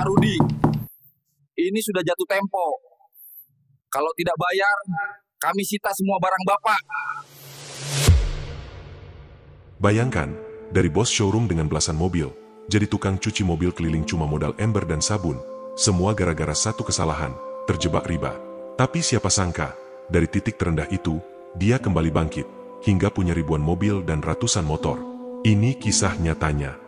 Pak Rudi, ini sudah jatuh tempo. Kalau tidak bayar, kami sita semua barang Bapak. Bayangkan, dari bos showroom dengan belasan mobil, jadi tukang cuci mobil keliling cuma modal ember dan sabun. Semua gara-gara satu kesalahan, terjebak riba. Tapi siapa sangka, dari titik terendah itu, dia kembali bangkit, hingga punya ribuan mobil dan ratusan motor. Ini kisah nyatanya.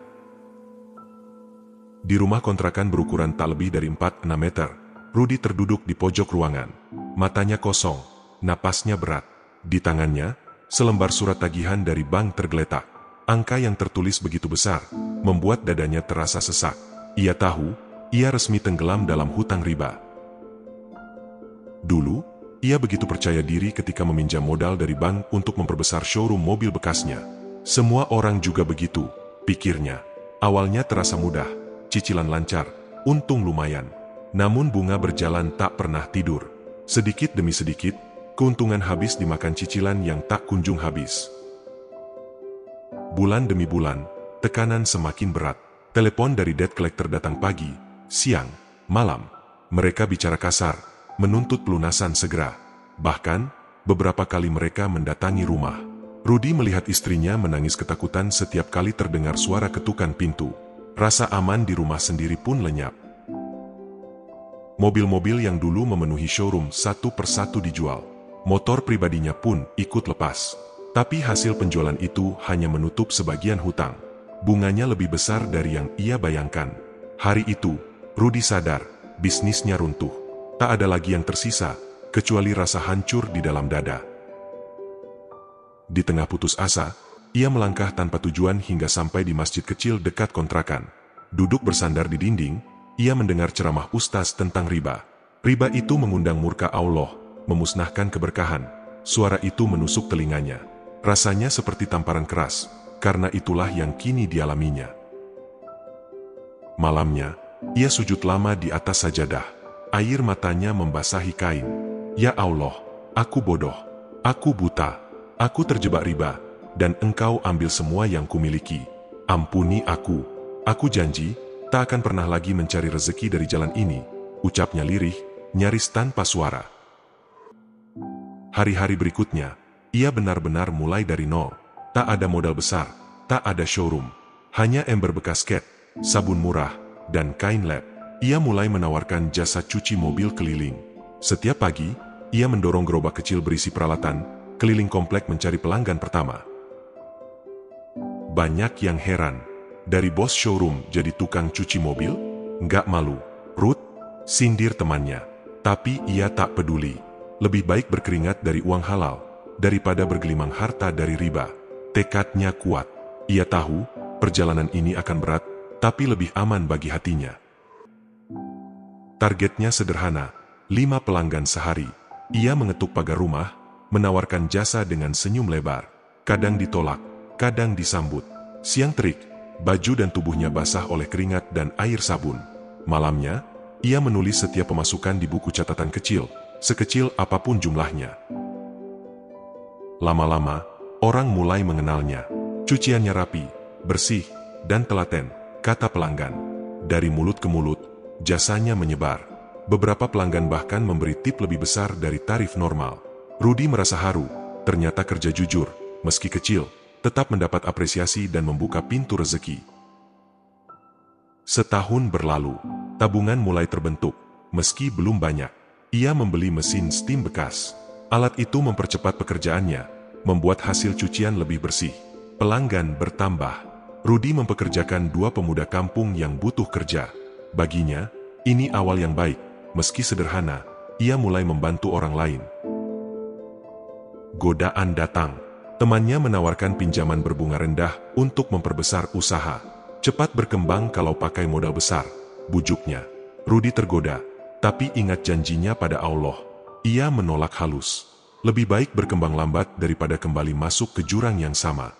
Di rumah kontrakan berukuran tak lebih dari 4-6 meter, Rudi terduduk di pojok ruangan. Matanya kosong, napasnya berat. Di tangannya, selembar surat tagihan dari bank tergeletak. Angka yang tertulis begitu besar, membuat dadanya terasa sesak. Ia tahu, ia resmi tenggelam dalam hutang riba. Dulu, ia begitu percaya diri ketika meminjam modal dari bank untuk memperbesar showroom mobil bekasnya. Semua orang juga begitu, pikirnya. Awalnya terasa mudah, cicilan lancar, untung lumayan. Namun bunga berjalan tak pernah tidur. Sedikit demi sedikit, keuntungan habis dimakan cicilan yang tak kunjung habis. Bulan demi bulan, tekanan semakin berat. Telepon dari debt collector datang pagi, siang, malam. Mereka bicara kasar, menuntut pelunasan segera. Bahkan, beberapa kali mereka mendatangi rumah. Rudi melihat istrinya menangis ketakutan setiap kali terdengar suara ketukan pintu. Rasa aman di rumah sendiri pun lenyap. Mobil-mobil yang dulu memenuhi showroom satu persatu dijual. Motor pribadinya pun ikut lepas. Tapi hasil penjualan itu hanya menutup sebagian hutang. Bunganya lebih besar dari yang ia bayangkan. Hari itu, Rudi sadar, bisnisnya runtuh. Tak ada lagi yang tersisa, kecuali rasa hancur di dalam dada. Di tengah putus asa, ia melangkah tanpa tujuan hingga sampai di masjid kecil dekat kontrakan. Duduk bersandar di dinding, ia mendengar ceramah ustaz tentang riba. Riba itu mengundang murka Allah, memusnahkan keberkahan. Suara itu menusuk telinganya. Rasanya seperti tamparan keras, karena itulah yang kini dialaminya. Malamnya, ia sujud lama di atas sajadah. Air matanya membasahi kain. Ya Allah, aku bodoh, aku buta, aku terjebak riba, dan Engkau ambil semua yang kumiliki. Ampuni aku janji, tak akan pernah lagi mencari rezeki dari jalan ini, ucapnya lirih, nyaris tanpa suara. Hari-hari berikutnya, ia benar-benar mulai dari nol. Tak ada modal besar, tak ada showroom. Hanya ember bekas cat, sabun murah, dan kain lap. Ia mulai menawarkan jasa cuci mobil keliling. Setiap pagi, ia mendorong gerobak kecil berisi peralatan, keliling komplek mencari pelanggan pertama. Banyak yang heran. Dari bos showroom jadi tukang cuci mobil? Nggak malu, Ruth? Sindir temannya. Tapi ia tak peduli. Lebih baik berkeringat dari uang halal, daripada bergelimang harta dari riba. Tekadnya kuat. Ia tahu, perjalanan ini akan berat, tapi lebih aman bagi hatinya. Targetnya sederhana, 5 pelanggan sehari. Ia mengetuk pagar rumah, menawarkan jasa dengan senyum lebar. Kadang ditolak, kadang disambut. Siang terik, baju dan tubuhnya basah oleh keringat dan air sabun. Malamnya, ia menulis setiap pemasukan di buku catatan kecil, sekecil apapun jumlahnya. Lama-lama, orang mulai mengenalnya. Cuciannya rapi, bersih, dan telaten, kata pelanggan. Dari mulut ke mulut, jasanya menyebar. Beberapa pelanggan bahkan memberi tip lebih besar dari tarif normal. Rudi merasa haru, ternyata kerja jujur, meski kecil, tetap mendapat apresiasi dan membuka pintu rezeki. Setahun berlalu, tabungan mulai terbentuk, meski belum banyak. Ia membeli mesin steam bekas. Alat itu mempercepat pekerjaannya, membuat hasil cucian lebih bersih. Pelanggan bertambah. Rudi mempekerjakan 2 pemuda kampung yang butuh kerja. Baginya, ini awal yang baik. Meski sederhana, ia mulai membantu orang lain. Godaan datang. Temannya menawarkan pinjaman berbunga rendah untuk memperbesar usaha. Cepat berkembang kalau pakai modal besar, bujuknya. Rudi tergoda, tapi ingat janjinya pada Allah. Ia menolak halus. Lebih baik berkembang lambat daripada kembali masuk ke jurang yang sama.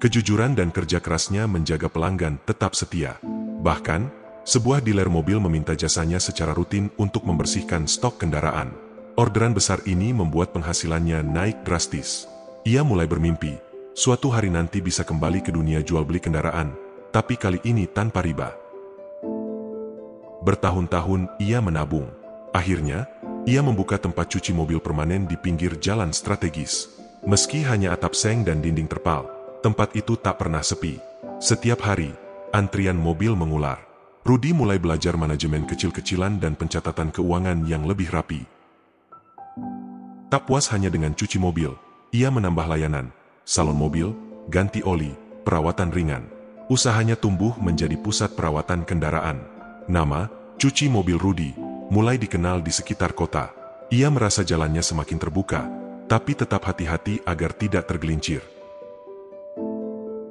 Kejujuran dan kerja kerasnya menjaga pelanggan tetap setia. Bahkan, sebuah dealer mobil meminta jasanya secara rutin untuk membersihkan stok kendaraan. Orderan besar ini membuat penghasilannya naik drastis. Ia mulai bermimpi, suatu hari nanti bisa kembali ke dunia jual beli kendaraan, tapi kali ini tanpa riba. Bertahun-tahun ia menabung. Akhirnya, ia membuka tempat cuci mobil permanen di pinggir jalan strategis. Meski hanya atap seng dan dinding terpal, tempat itu tak pernah sepi. Setiap hari, antrian mobil mengular. Rudy mulai belajar manajemen kecil-kecilan dan pencatatan keuangan yang lebih rapi. Tak puas hanya dengan cuci mobil, ia menambah layanan, salon mobil, ganti oli, perawatan ringan. Usahanya tumbuh menjadi pusat perawatan kendaraan. Nama, cuci mobil Rudy, mulai dikenal di sekitar kota. Ia merasa jalannya semakin terbuka, tapi tetap hati-hati agar tidak tergelincir.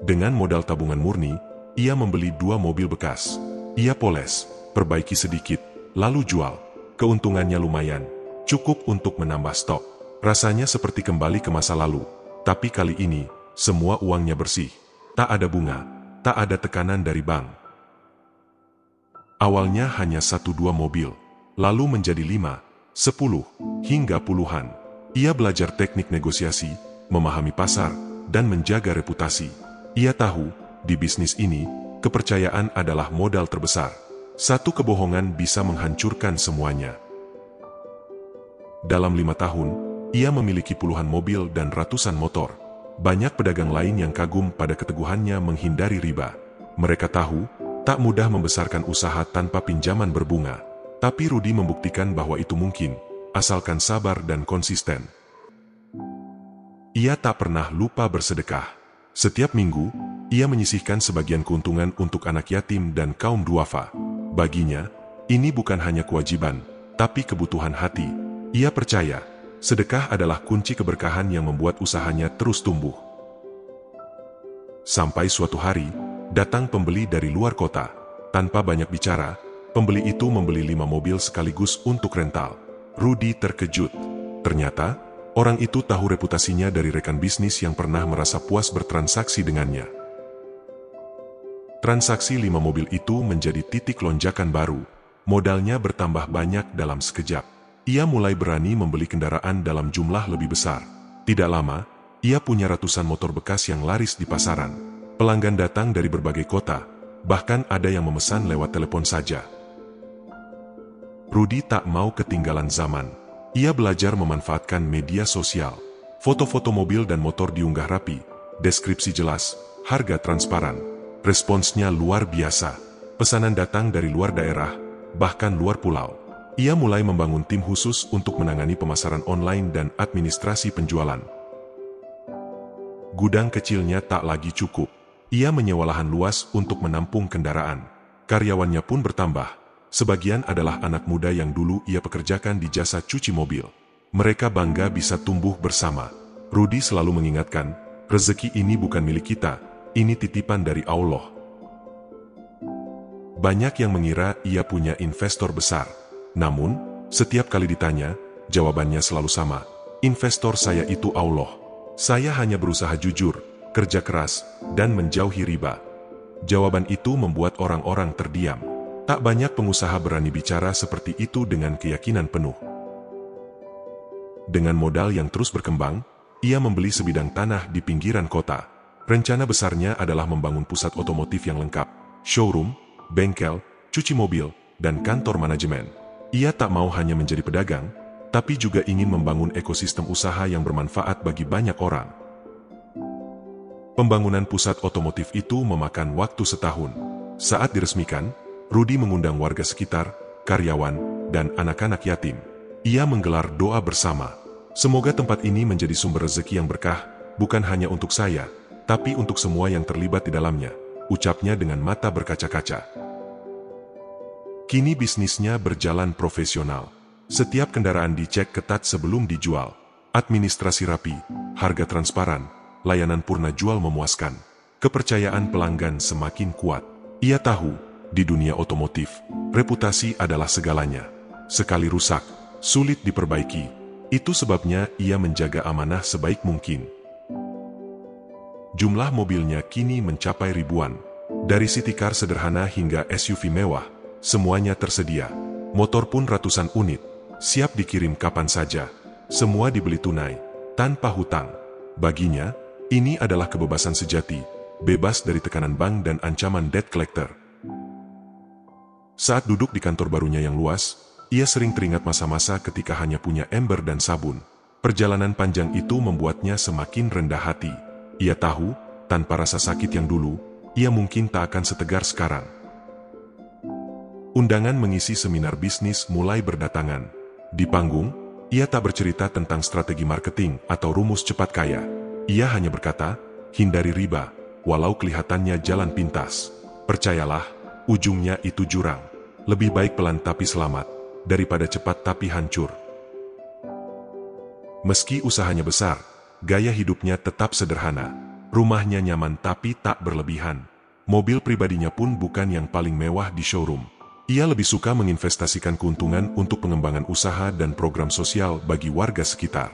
Dengan modal tabungan murni, ia membeli 2 mobil bekas. Ia poles, perbaiki sedikit, lalu jual. Keuntungannya lumayan, cukup untuk menambah stok. Rasanya seperti kembali ke masa lalu, tapi kali ini, semua uangnya bersih. Tak ada bunga, tak ada tekanan dari bank. Awalnya hanya 1-2 mobil, lalu menjadi 5, 10, hingga puluhan. Ia belajar teknik negosiasi, memahami pasar, dan menjaga reputasi. Ia tahu, di bisnis ini, kepercayaan adalah modal terbesar. Satu kebohongan bisa menghancurkan semuanya. Dalam 5 tahun, ia memiliki puluhan mobil dan ratusan motor. Banyak pedagang lain yang kagum pada keteguhannya menghindari riba. Mereka tahu, tak mudah membesarkan usaha tanpa pinjaman berbunga. Tapi Rudy membuktikan bahwa itu mungkin, asalkan sabar dan konsisten. Ia tak pernah lupa bersedekah. Setiap minggu, ia menyisihkan sebagian keuntungan untuk anak yatim dan kaum duafa. Baginya, ini bukan hanya kewajiban, tapi kebutuhan hati. Ia percaya, sedekah adalah kunci keberkahan yang membuat usahanya terus tumbuh. Sampai suatu hari, datang pembeli dari luar kota. Tanpa banyak bicara, pembeli itu membeli 5 mobil sekaligus untuk rental. Rudy terkejut. Ternyata, orang itu tahu reputasinya dari rekan bisnis yang pernah merasa puas bertransaksi dengannya. Transaksi 5 mobil itu menjadi titik lonjakan baru. Modalnya bertambah banyak dalam sekejap. Ia mulai berani membeli kendaraan dalam jumlah lebih besar. Tidak lama, ia punya ratusan motor bekas yang laris di pasaran. Pelanggan datang dari berbagai kota, bahkan ada yang memesan lewat telepon saja. Rudy tak mau ketinggalan zaman. Ia belajar memanfaatkan media sosial. Foto-foto mobil dan motor diunggah rapi, deskripsi jelas, harga transparan. Responsnya luar biasa. Pesanan datang dari luar daerah, bahkan luar pulau. Ia mulai membangun tim khusus untuk menangani pemasaran online dan administrasi penjualan. Gudang kecilnya tak lagi cukup. Ia menyewa lahan luas untuk menampung kendaraan. Karyawannya pun bertambah. Sebagian adalah anak muda yang dulu ia pekerjakan di jasa cuci mobil. Mereka bangga bisa tumbuh bersama. Rudy selalu mengingatkan, rezeki ini bukan milik kita, ini titipan dari Allah. Banyak yang mengira ia punya investor besar. Namun, setiap kali ditanya, jawabannya selalu sama. Investor saya itu Allah. Saya hanya berusaha jujur, kerja keras, dan menjauhi riba. Jawaban itu membuat orang-orang terdiam. Tak banyak pengusaha berani bicara seperti itu dengan keyakinan penuh. Dengan modal yang terus berkembang, ia membeli sebidang tanah di pinggiran kota. Rencana besarnya adalah membangun pusat otomotif yang lengkap, showroom, bengkel, cuci mobil, dan kantor manajemen. Ia tak mau hanya menjadi pedagang, tapi juga ingin membangun ekosistem usaha yang bermanfaat bagi banyak orang. Pembangunan pusat otomotif itu memakan waktu setahun. Saat diresmikan, Rudy mengundang warga sekitar, karyawan, dan anak-anak yatim. Ia menggelar doa bersama. Semoga tempat ini menjadi sumber rezeki yang berkah, bukan hanya untuk saya, tapi untuk semua yang terlibat di dalamnya, ucapnya dengan mata berkaca-kaca. Kini bisnisnya berjalan profesional. Setiap kendaraan dicek ketat sebelum dijual. Administrasi rapi, harga transparan, layanan purna jual memuaskan. Kepercayaan pelanggan semakin kuat. Ia tahu, di dunia otomotif, reputasi adalah segalanya. Sekali rusak, sulit diperbaiki. Itu sebabnya ia menjaga amanah sebaik mungkin. Jumlah mobilnya kini mencapai ribuan. Dari city car sederhana hingga SUV mewah, semuanya tersedia. Motor pun ratusan unit, siap dikirim kapan saja. Semua dibeli tunai, tanpa hutang. Baginya, ini adalah kebebasan sejati, bebas dari tekanan bank dan ancaman debt collector. Saat duduk di kantor barunya yang luas, ia sering teringat masa-masa ketika hanya punya ember dan sabun. Perjalanan panjang itu membuatnya semakin rendah hati. Ia tahu, tanpa rasa sakit yang dulu, ia mungkin tak akan setegar sekarang. Undangan mengisi seminar bisnis mulai berdatangan. Di panggung, ia tak bercerita tentang strategi marketing atau rumus cepat kaya. Ia hanya berkata, hindari riba, walau kelihatannya jalan pintas. Percayalah, ujungnya itu jurang. Lebih baik pelan tapi selamat, daripada cepat tapi hancur. Meski usahanya besar, gaya hidupnya tetap sederhana. Rumahnya nyaman tapi tak berlebihan. Mobil pribadinya pun bukan yang paling mewah di showroom. Ia lebih suka menginvestasikan keuntungan untuk pengembangan usaha dan program sosial bagi warga sekitar.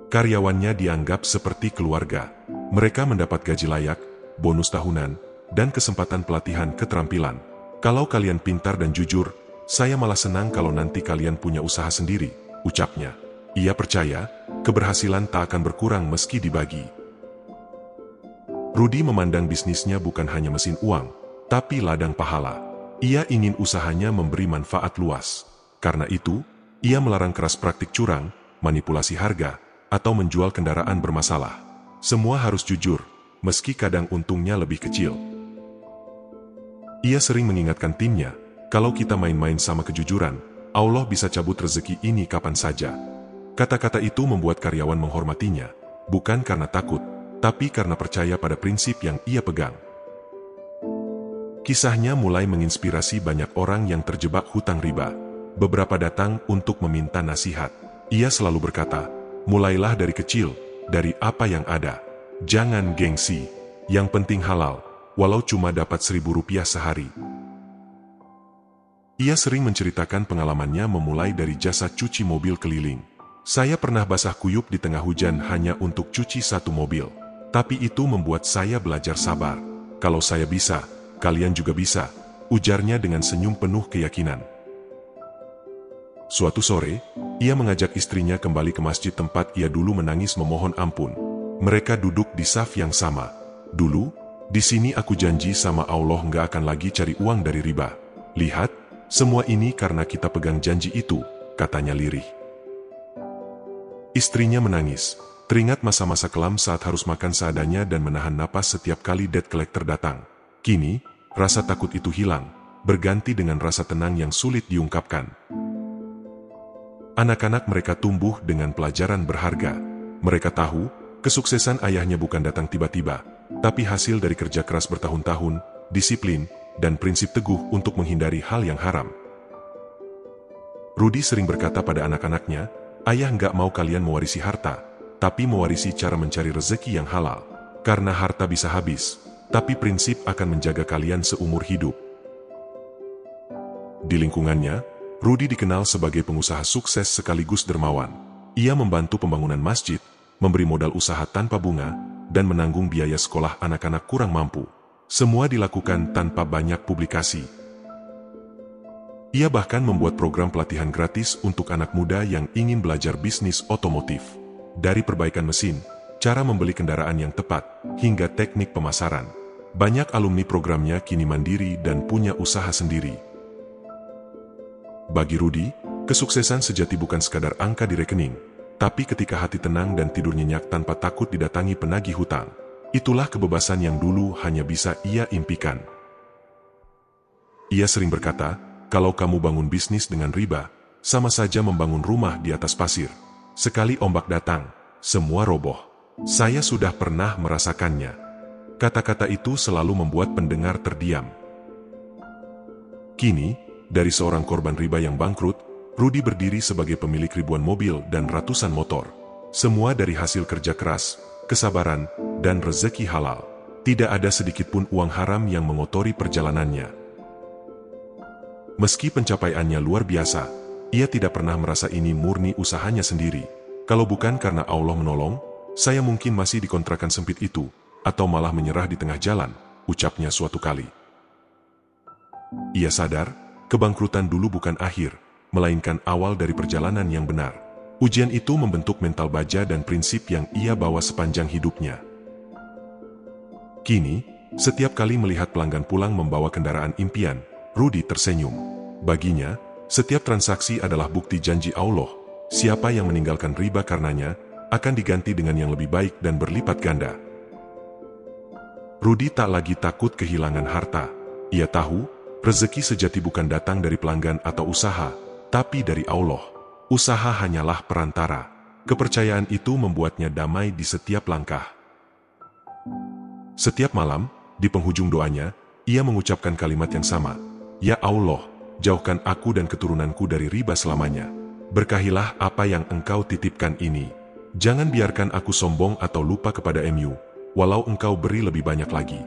Karyawannya dianggap seperti keluarga. Mereka mendapat gaji layak, bonus tahunan, dan kesempatan pelatihan keterampilan. Kalau kalian pintar dan jujur, saya malah senang kalau nanti kalian punya usaha sendiri, ucapnya. Ia percaya, keberhasilan tak akan berkurang meski dibagi. Rudy memandang bisnisnya bukan hanya mesin uang, tapi ladang pahala. Ia ingin usahanya memberi manfaat luas. Karena itu, ia melarang keras praktik curang, manipulasi harga, atau menjual kendaraan bermasalah. Semua harus jujur, meski kadang untungnya lebih kecil. Ia sering mengingatkan timnya, kalau kita main-main sama kejujuran, Allah bisa cabut rezeki ini kapan saja. Kata-kata itu membuat karyawan menghormatinya, bukan karena takut, tapi karena percaya pada prinsip yang ia pegang. Kisahnya mulai menginspirasi banyak orang yang terjebak hutang riba. Beberapa datang untuk meminta nasihat. Ia selalu berkata, mulailah dari kecil, dari apa yang ada. Jangan gengsi, yang penting halal, walau cuma dapat Rp1.000 sehari. Ia sering menceritakan pengalamannya memulai dari jasa cuci mobil keliling. Saya pernah basah kuyup di tengah hujan hanya untuk cuci satu mobil. Tapi itu membuat saya belajar sabar. Kalau saya bisa, kalian juga bisa, ujarnya dengan senyum penuh keyakinan. Suatu sore, ia mengajak istrinya kembali ke masjid tempat ia dulu menangis memohon ampun. Mereka duduk di saf yang sama. Dulu, di sini aku janji sama Allah nggak akan lagi cari uang dari riba. Lihat, semua ini karena kita pegang janji itu, katanya lirih. Istrinya menangis, teringat masa-masa kelam saat harus makan seadanya dan menahan napas setiap kali debt collector datang. Kini, rasa takut itu hilang, berganti dengan rasa tenang yang sulit diungkapkan. Anak-anak mereka tumbuh dengan pelajaran berharga. Mereka tahu, kesuksesan ayahnya bukan datang tiba-tiba, tapi hasil dari kerja keras bertahun-tahun, disiplin, dan prinsip teguh untuk menghindari hal yang haram. Rudy sering berkata pada anak-anaknya, ayah nggak mau kalian mewarisi harta, tapi mewarisi cara mencari rezeki yang halal. Karena harta bisa habis, tapi prinsip akan menjaga kalian seumur hidup. Di lingkungannya, Rudy dikenal sebagai pengusaha sukses sekaligus dermawan. Ia membantu pembangunan masjid, memberi modal usaha tanpa bunga, dan menanggung biaya sekolah anak-anak kurang mampu. Semua dilakukan tanpa banyak publikasi. Ia bahkan membuat program pelatihan gratis untuk anak muda yang ingin belajar bisnis otomotif. Dari perbaikan mesin, cara membeli kendaraan yang tepat, hingga teknik pemasaran. Banyak alumni programnya kini mandiri dan punya usaha sendiri. Bagi Rudy, kesuksesan sejati bukan sekadar angka di rekening, tapi ketika hati tenang dan tidur nyenyak tanpa takut didatangi penagih hutang. Itulah kebebasan yang dulu hanya bisa ia impikan. Ia sering berkata, kalau kamu bangun bisnis dengan riba, sama saja membangun rumah di atas pasir. Sekali ombak datang, semua roboh. Saya sudah pernah merasakannya. Kata-kata itu selalu membuat pendengar terdiam. Kini, dari seorang korban riba yang bangkrut, Rudy berdiri sebagai pemilik ribuan mobil dan ratusan motor. Semua dari hasil kerja keras, kesabaran, dan rezeki halal. Tidak ada sedikit pun uang haram yang mengotori perjalanannya. Meski pencapaiannya luar biasa, ia tidak pernah merasa ini murni usahanya sendiri. Kalau bukan karena Allah menolong, saya mungkin masih di kontrakan sempit itu, atau malah menyerah di tengah jalan, ucapnya suatu kali. Ia sadar, kebangkrutan dulu bukan akhir, melainkan awal dari perjalanan yang benar. Ujian itu membentuk mental baja dan prinsip yang ia bawa sepanjang hidupnya. Kini, setiap kali melihat pelanggan pulang membawa kendaraan impian, Rudi tersenyum. Baginya, setiap transaksi adalah bukti janji Allah. Siapa yang meninggalkan riba karenanya, akan diganti dengan yang lebih baik dan berlipat ganda. Rudi tak lagi takut kehilangan harta. Ia tahu, rezeki sejati bukan datang dari pelanggan atau usaha, tapi dari Allah. Usaha hanyalah perantara. Kepercayaan itu membuatnya damai di setiap langkah. Setiap malam, di penghujung doanya, ia mengucapkan kalimat yang sama. Ya Allah, jauhkan aku dan keturunanku dari riba selamanya. Berkahilah apa yang Engkau titipkan ini. Jangan biarkan aku sombong atau lupa kepada MU, walau Engkau beri lebih banyak lagi.